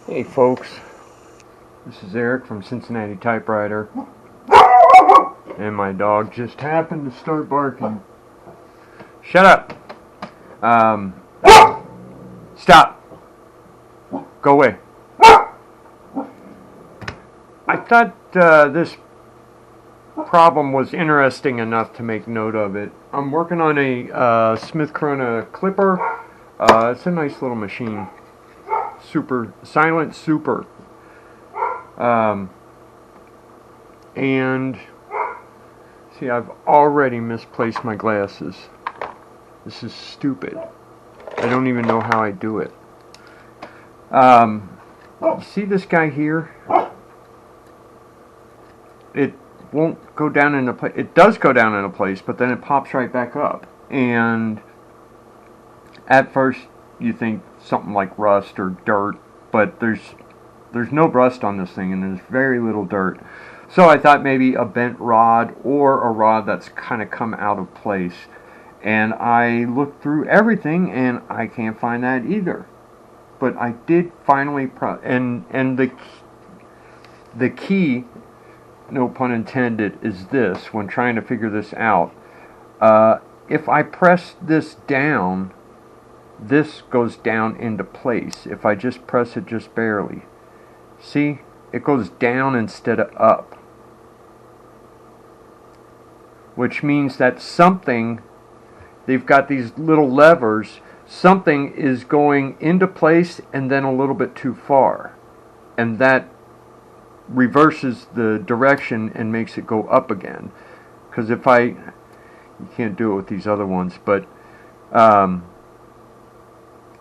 Hey folks, this is Eric from Cincinnati Typewriter, and my dog just happened to start barking. Shut up! Stop! Go away. I thought this problem was interesting enough to make note of it. I'm working on a Smith Corona clipper. It's a nice little machine. Silent Super. And see, I've already misplaced my glasses. This is stupid. I don't even know how I do it. See this guy here? It won't go down in a place. It does go down in a place, but then it pops right back up. And at first you think something like rust or dirt, but there's no rust on this thing, and there's very little dirt. So I thought maybe a bent rod or a rod that's kind of come out of place. And I looked through everything, and I can't find that either. But I did finally, and the key, no pun intended, is this when trying to figure this out. If I press this down, this goes down into place. If I just press it just barely, see, it goes down instead of up, which means that something, they've got these little levers, something is going into place and then a little bit too far, and that reverses the direction and makes it go up again. Because if you can't do it with these other ones, but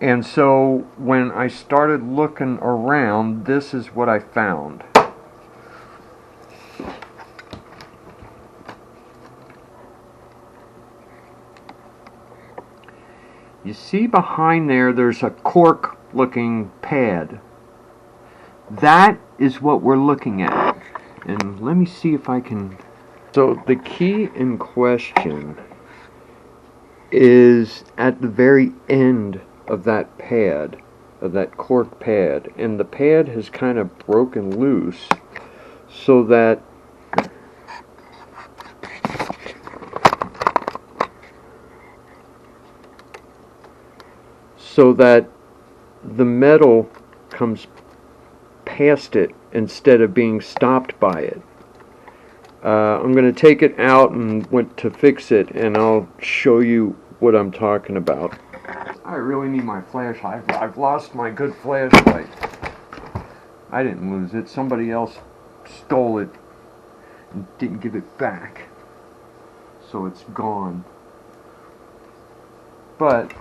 and so when I started looking around, this is what I found. You see behind there's a cork looking pad. That is what we're looking at. And let me see if I can. So the key in question is at the very end of that pad, of that cork pad, and the pad has kind of broken loose so that the metal comes past it instead of being stopped by it. I'm going to take it out and went to fix it, and I'll show you what I'm talking about. I really need my flashlight. I've lost my good flashlight. I didn't lose it. Somebody else stole it and didn't give it back. So it's gone. But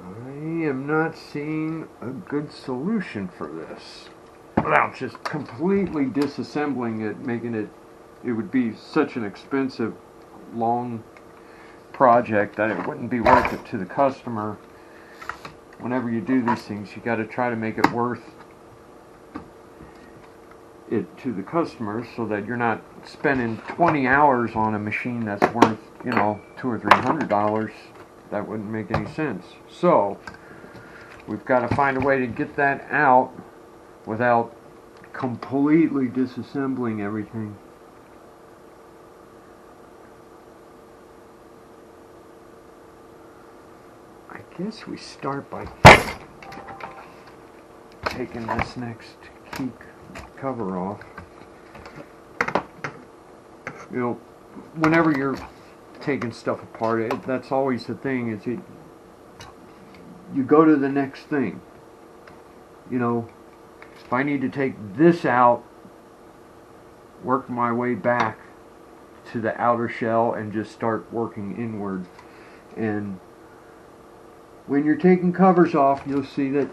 I am not seeing a good solution for this without just completely disassembling it, making it would be such an expensive, long project that it wouldn't be worth it to the customer. Whenever you do these things, you got to try to make it worth it to the customer, so that you're not spending 20 hours on a machine that's worth, $200 or $300. That wouldn't make any sense. So we've got to find a way to get that out without completely disassembling everything. I guess we start by taking this next key cover off. You know, whenever you're taking stuff apart, that's always the thing, is you go to the next thing. You know, if I need to take this out, work my way back to the outer shell and just start working inward. And when you're taking covers off, you'll see that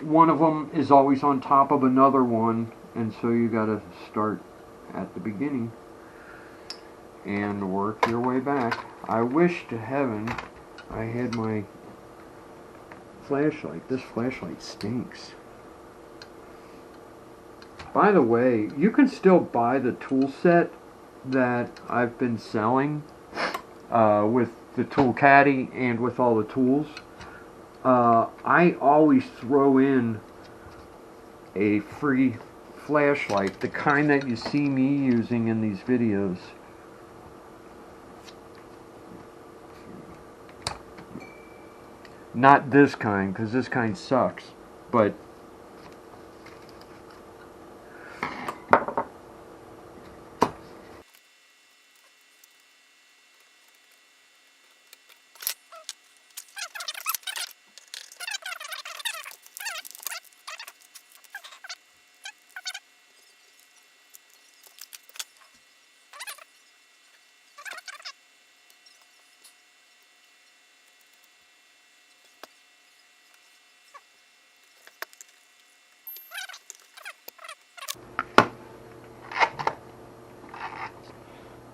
one of them is always on top of another one, and so you got to start at the beginning and work your way back. I wish to heaven I had my flashlight. This flashlight stinks. By the way, you can still buy the tool set that I've been selling with the tool caddy and with all the tools. I always throw in a free flashlight, the kind that you see me using in these videos. Not this kind, because this kind sucks, but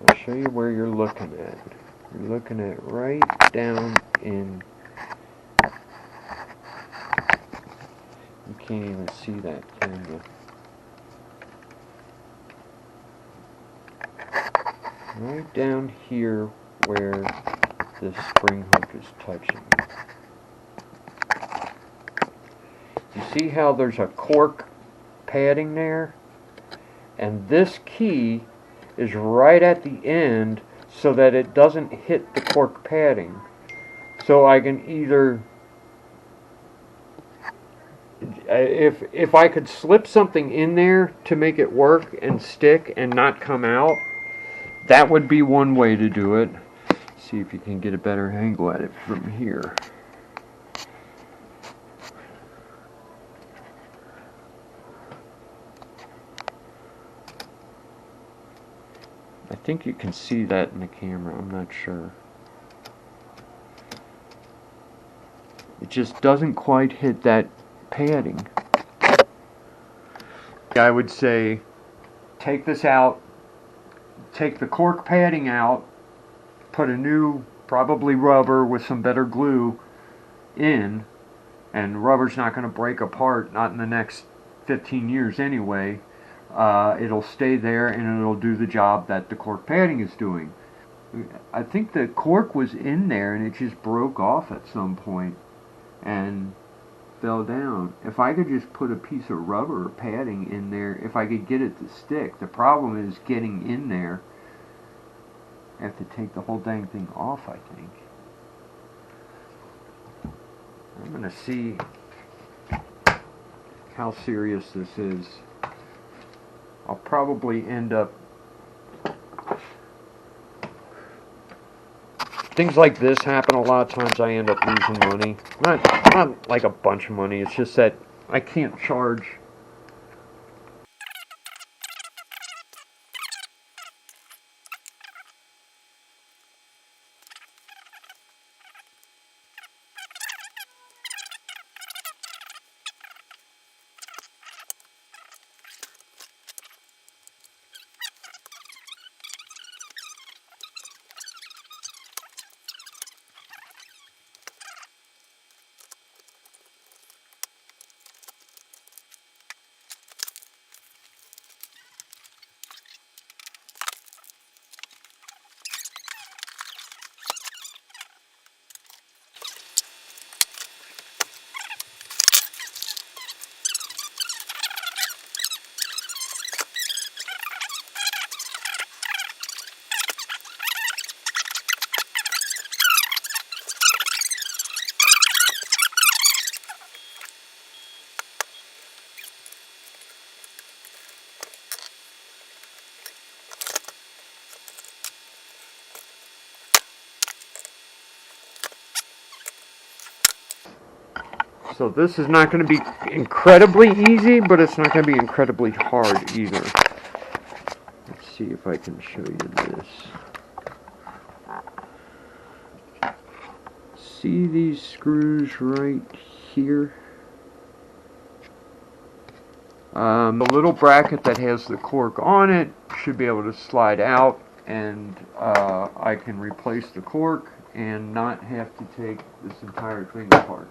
I'll show you where you're looking at. You're looking at right down in... You can't even see that, can you? Right down here where this spring hook is touching. You see how there's a cork padding there? And this key is right at the end so that it doesn't hit the cork padding. So I can either, if I could slip something in there to make it work and stick and not come out, that would be one way to do it. See if you can get a better angle at it from here. I think you can see that in the camera, I'm not sure. It just doesn't quite hit that padding. I would say, take this out, take the cork padding out, put a new, probably rubber with some better glue in, and rubber's not going to break apart, not in the next 15 years anyway. It'll stay there and it'll do the job that the cork padding is doing. I think the cork was in there and it just broke off at some point and fell down. If I could just put a piece of rubber or padding in there, if I could get it to stick. The problem is getting in there. I have to take the whole dang thing off, I think. I'm going to see how serious this is. I'll probably end up... Things like this happen a lot of times. I end up losing money. Not like a bunch of money. It's just that I can't charge. So this is not going to be incredibly easy, but it's not going to be incredibly hard either. Let's see if I can show you this. See these screws right here? The little bracket that has the cork on it should be able to slide out, and I can replace the cork and not have to take this entire thing apart.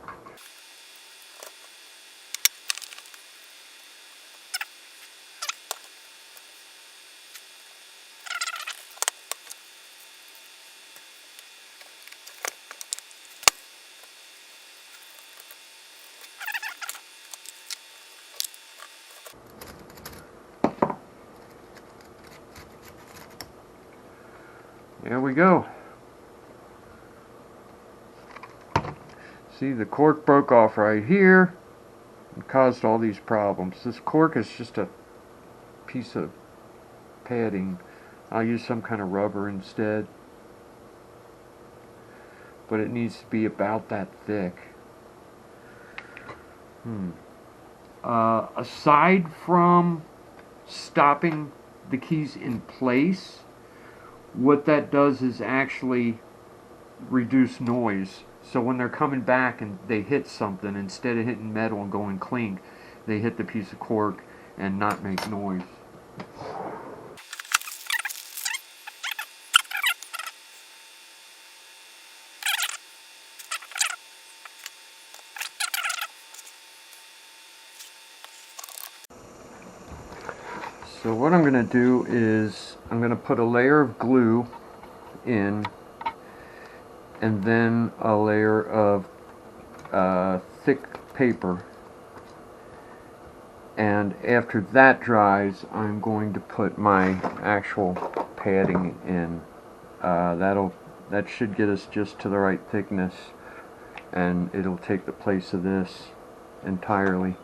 There we go. See, the cork broke off right here and caused all these problems. This cork is just a piece of padding. I'll use some kind of rubber instead, but it needs to be about that thick. Aside from stopping the keys in place, what that does is actually reduce noise. So when they're coming back and they hit something, instead of hitting metal and going clink, they hit the piece of cork and not make noise. So what I'm going to do is I'm going to put a layer of glue in, and then a layer of thick paper, and after that dries I'm going to put my actual padding in. That should get us just to the right thickness, and it'll take the place of this entirely.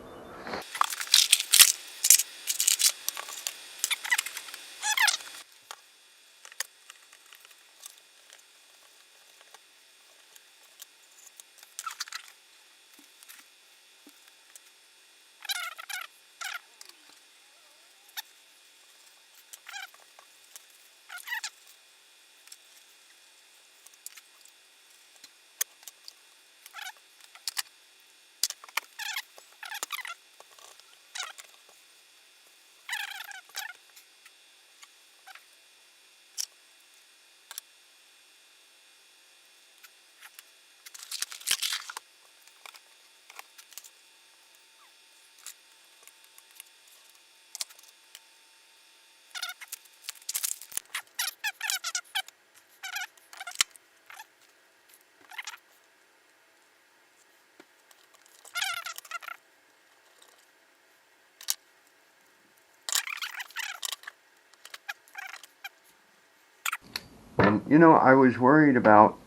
And you know, I was worried about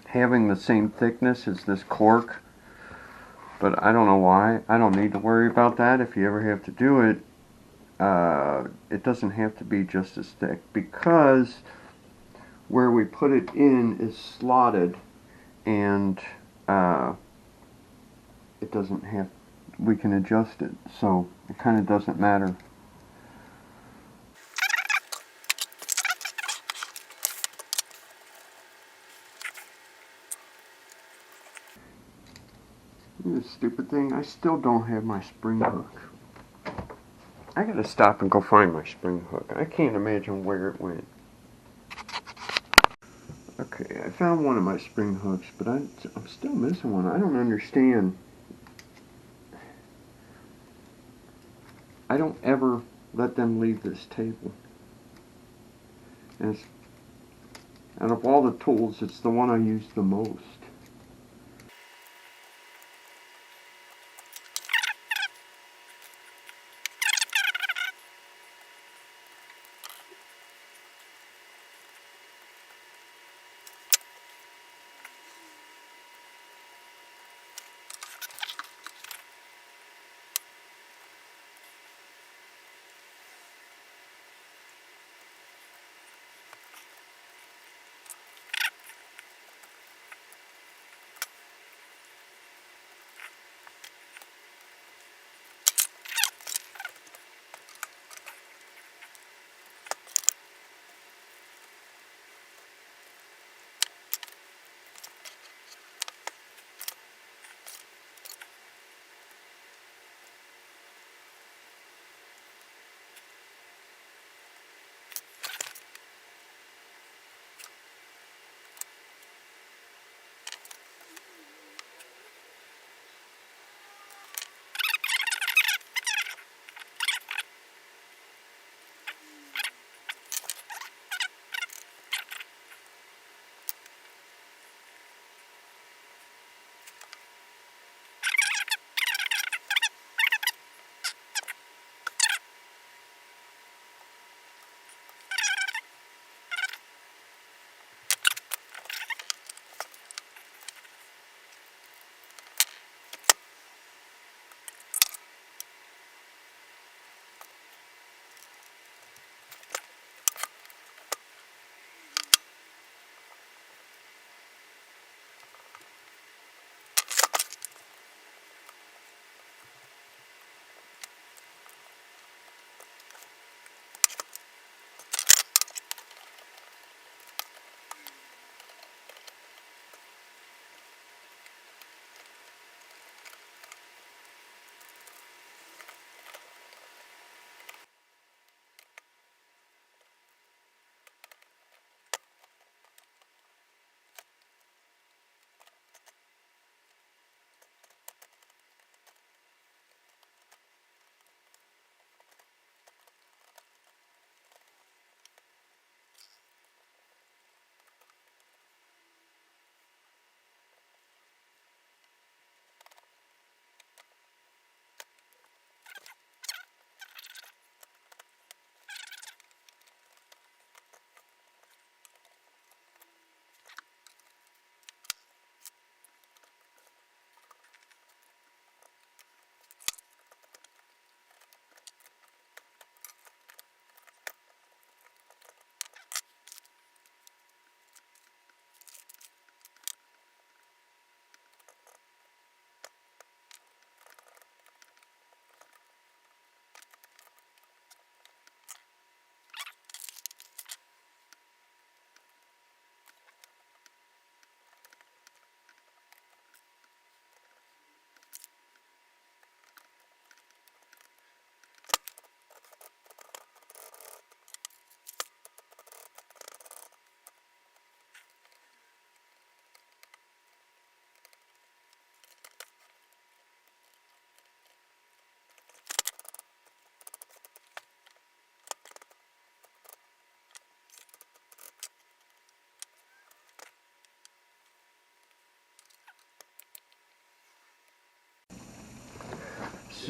having the same thickness as this cork, but I don't know why. I don't need to worry about that. If you ever have to do it, it doesn't have to be just as thick, because where we put it in is slotted, and it doesn't have, we can adjust it, so it kind of doesn't matter. This stupid thing, I still don't have my spring hook. I gotta stop and go find my spring hook. I can't imagine where it went. Okay, I found one of my spring hooks, but I'm still missing one. I don't understand. I don't ever let them leave this table. And out of all the tools, it's the one I use the most.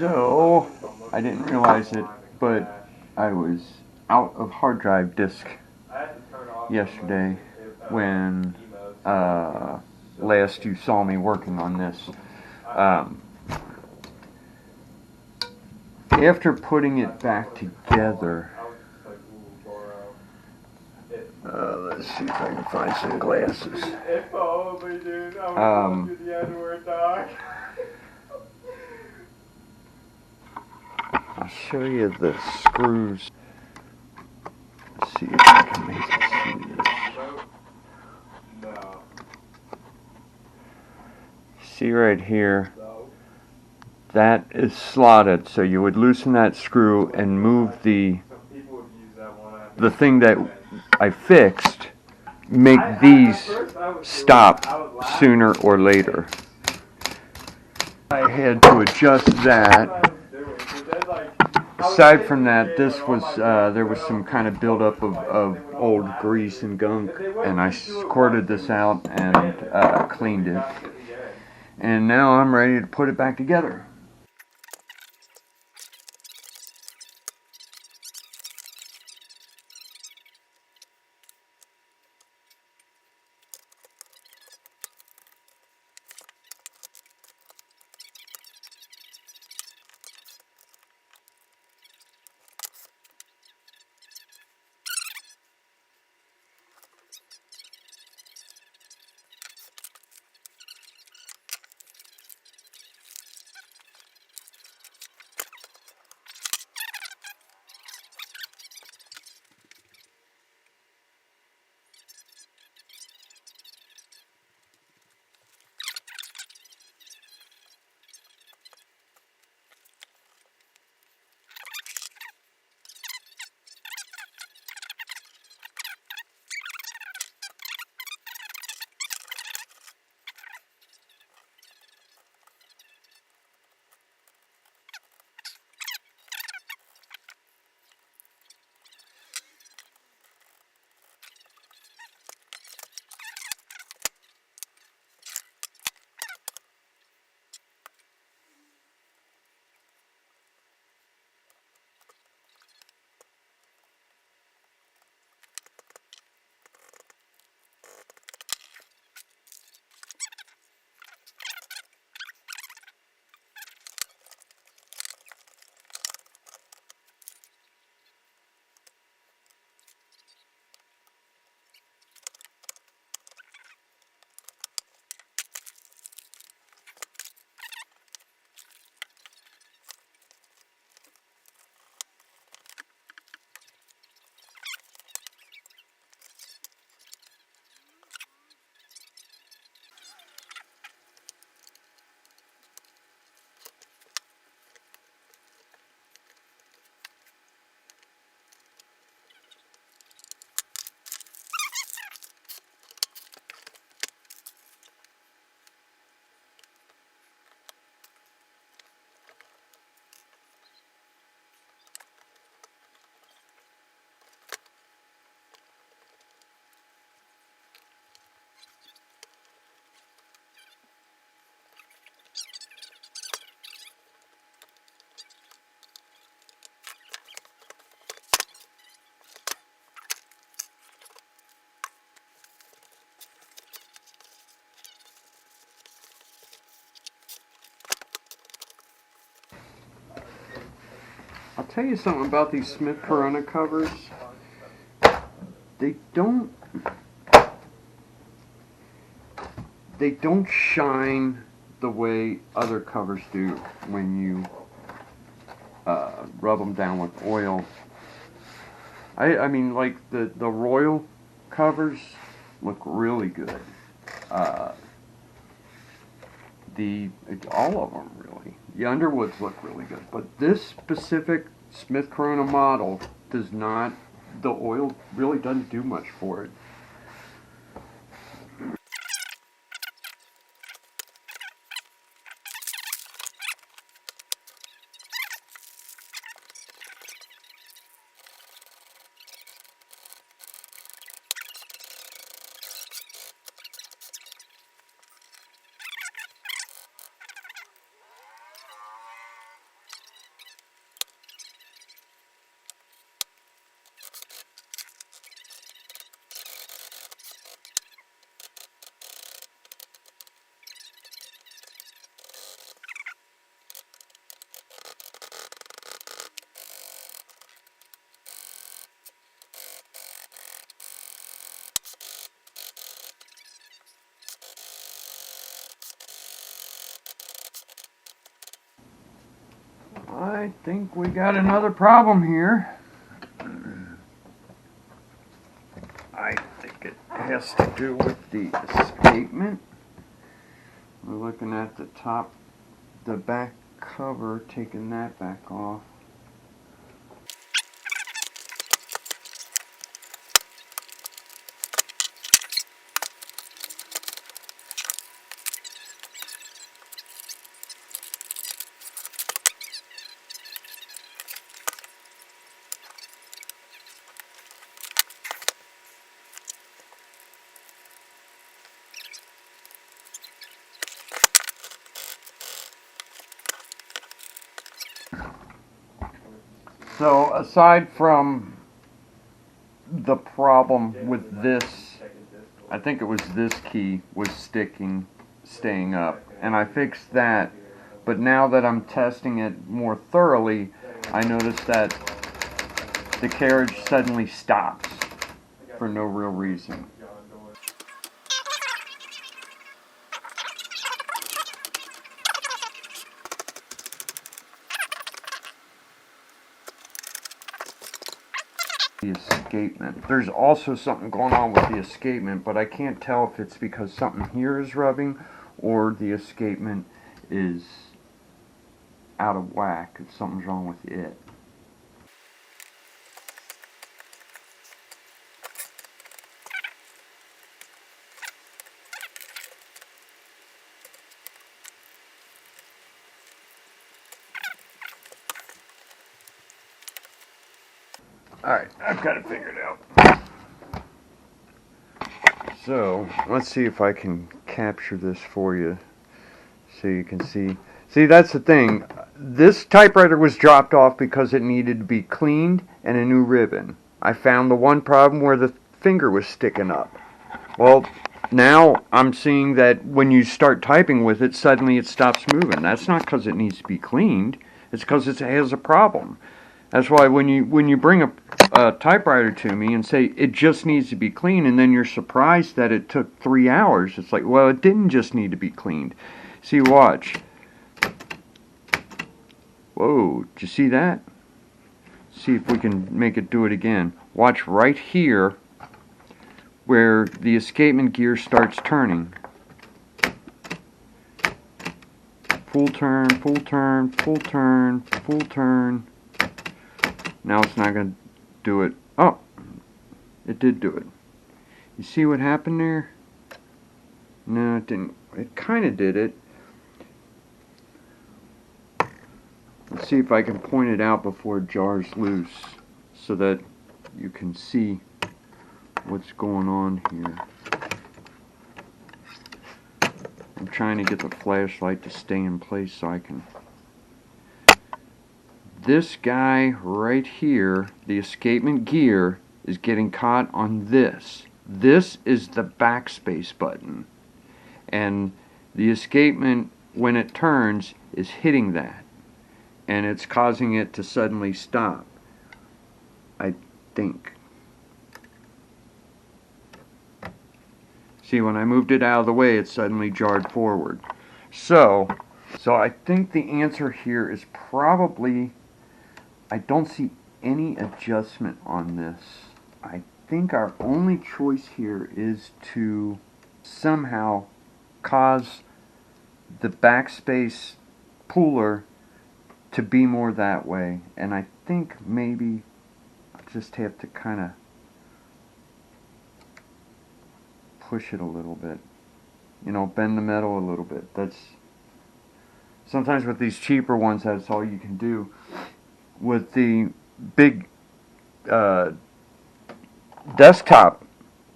So, I didn't realize it, but I was out of hard drive disk yesterday when last you saw me working on this. After putting it back together, let's see if I can find some glasses. I'll show you the screws. Let's see if I can make it see this. See right here, that is slotted, so you would loosen that screw and move the thing that I fixed, make these stop sooner or later. I had to adjust that. Aside from that, this was there was some kind of buildup of old grease and gunk, and I squirted this out and cleaned it. And now I'm ready to put it back together. I'll tell you something about these Smith Corona covers. They don't shine the way other covers do when you rub them down with oil. I mean, like the Royal covers look really good. All of them really. The Underwoods look really good, but this specific Smith Corona model does not. The oil really doesn't do much for it. I think we got another problem here. I think it has to do with the escapement. We're looking at the top, the back cover, taking that back off. So aside from the problem with this, I think it was this key was staying up, and I fixed that. But now that I'm testing it more thoroughly, I noticed that the carriage suddenly stops for no real reason. The escapement. There's also something going on with the escapement, but I can't tell if it's because something here is rubbing or the escapement is out of whack. If something's wrong with it. Alright, I've got it figured out. So, let's see if I can capture this for you so you can see. See, that's the thing. This typewriter was dropped off because it needed to be cleaned and a new ribbon. I found the one problem where the finger was sticking up. Well, now I'm seeing that when you start typing with it, suddenly it stops moving. That's not because it needs to be cleaned. It's because it has a problem. That's why when you bring a typewriter to me and say it just needs to be cleaned, and then you're surprised that it took 3 hours, it's like, well, it didn't just need to be cleaned. See, watch. Whoa, did you see that? See if we can make it do it again. Watch right here where the escapement gear starts turning. Full turn, full turn, full turn, full turn. Now it's not going to do it. Oh, it did do it. You see what happened there? No, it didn't. It kind of did it. Let's see if I can point it out before it jars loose so that you can see what's going on here. I'm trying to get the flashlight to stay in place so I can... This guy right here, the escapement gear, is getting caught on this. This is the backspace button. And the escapement, when it turns, is hitting that. And it's causing it to suddenly stop. I think. See, when I moved it out of the way, it suddenly jarred forward. So I think the answer here is probably... I don't see any adjustment on this. I think our only choice here is to somehow cause the backspace puller to be more that way. And I think maybe I just have to kind of push it a little bit. You know, bend the metal a little bit. That's sometimes with these cheaper ones, that's all you can do. With the big desktop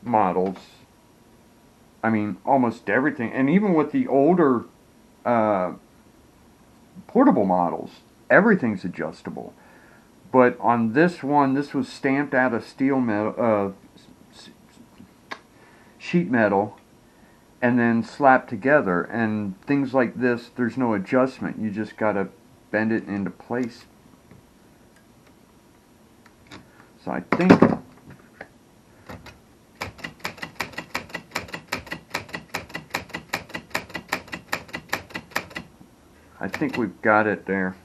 models, I mean, almost everything, and even with the older portable models, everything's adjustable. But on this one, this was stamped out of steel metal, sheet metal, and then slapped together. And things like this, there's no adjustment. You just gotta bend it into place. So I think we've got it there.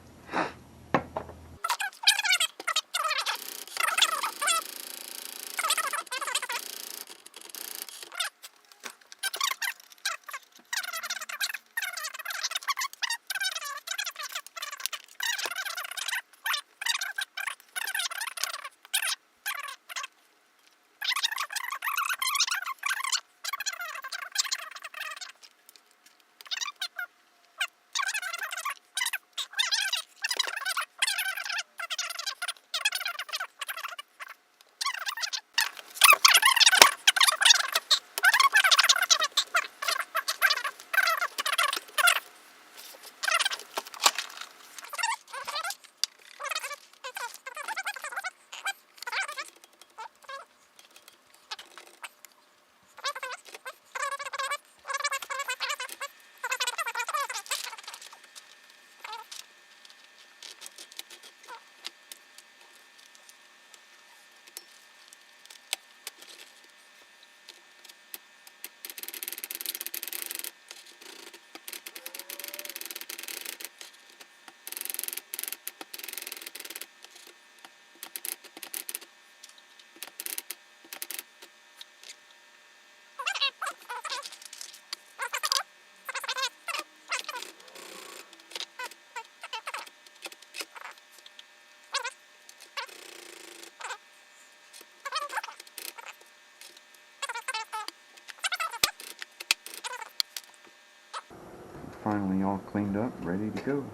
finally all cleaned up, ready to go.